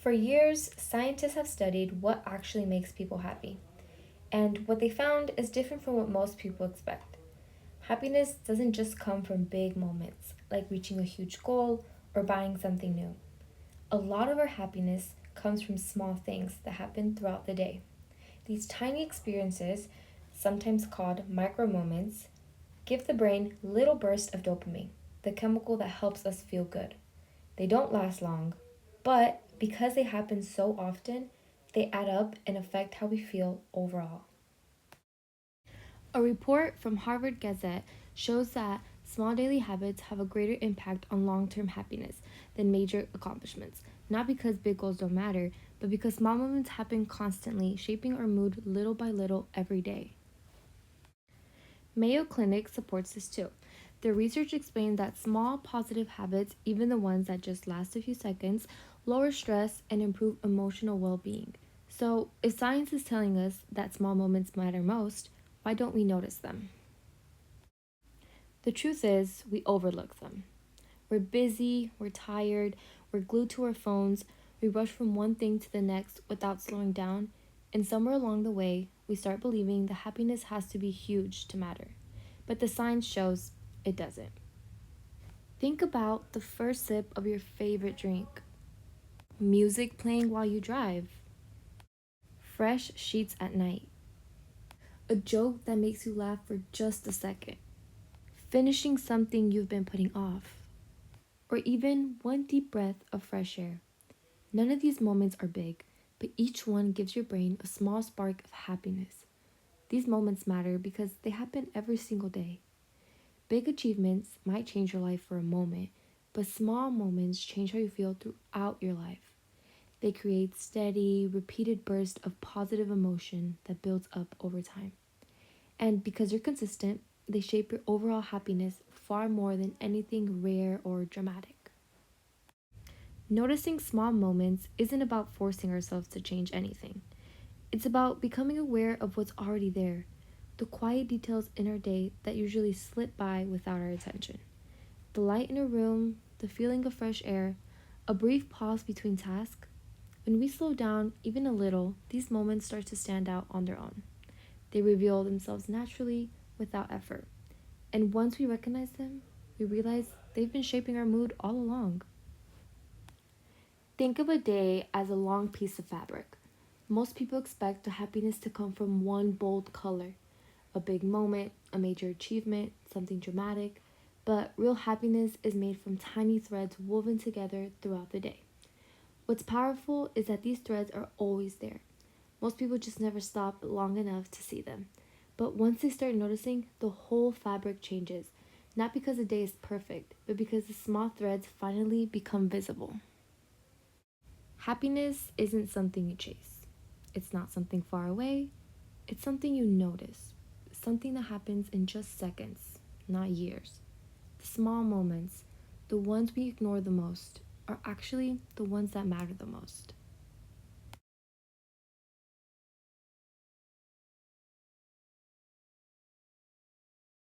For years, scientists have studied what actually makes people happy, and what they found is different from what most people expect. Happiness doesn't just come from big moments, like reaching a huge goal or buying something new. A lot of our happiness comes from small things that happen throughout the day. These tiny experiences, sometimes called micro moments, give the brain little bursts of dopamine, the chemical that helps us feel good. They don't last long, but because they happen so often, they add up and affect how we feel overall. A report from Harvard Gazette shows that small daily habits have a greater impact on long term happiness than major accomplishments, not because big goals don't matter, but because small moments happen constantly, shaping our mood little by little every day. Mayo Clinic supports this too. Their research explained that small positive habits, even the ones that just last a few seconds, lower stress and improve emotional well being. So, if science is telling us that small moments matter most, why don't we notice them? The truth is, we overlook them. We're busy, we're tired, we're glued to our phones, we rush from one thing to the next without slowing down, and somewhere along the way, we start believing that happiness has to be huge to matter. But the science shows it doesn't. Think about the first sip of your favorite drink, music playing while you drive, fresh sheets at night, a joke that makes you laugh for just a second, finishing something you've been putting off, or even one deep breath of fresh air. None of these moments are big, but each one gives your brain a small spark of happiness. These moments matter because they happen every single day. Big achievements might change your life for a moment, but small moments change how you feel throughout your life. They create steady, repeated bursts of positive emotion that builds up over time. And because you're consistent, they shape your overall happiness far more than anything rare or dramatic. Noticing small moments isn't about forcing ourselves to change anything. It's about becoming aware of what's already there, the quiet details in our day that usually slip by without our attention. The light in a room, the feeling of fresh air, a brief pause between tasks. When we slow down even a little, these moments start to stand out on their own. They reveal themselves naturally without effort. And once we recognize them, we realize they've been shaping our mood all along. Think of a day as a long piece of fabric. Most people expect the happiness to come from one bold color, a big moment, a major achievement, something dramatic, but real happiness is made from tiny threads woven together throughout the day. What's powerful is that these threads are always there. Most people just never stop long enough to see them. But once they start noticing, the whole fabric changes, not because the day is perfect, but because the small threads finally become visible. Happiness isn't something you chase. It's not something far away. It's something you notice. Something that happens in just seconds, not years. The small moments, the ones we ignore the most, are actually the ones that matter the most.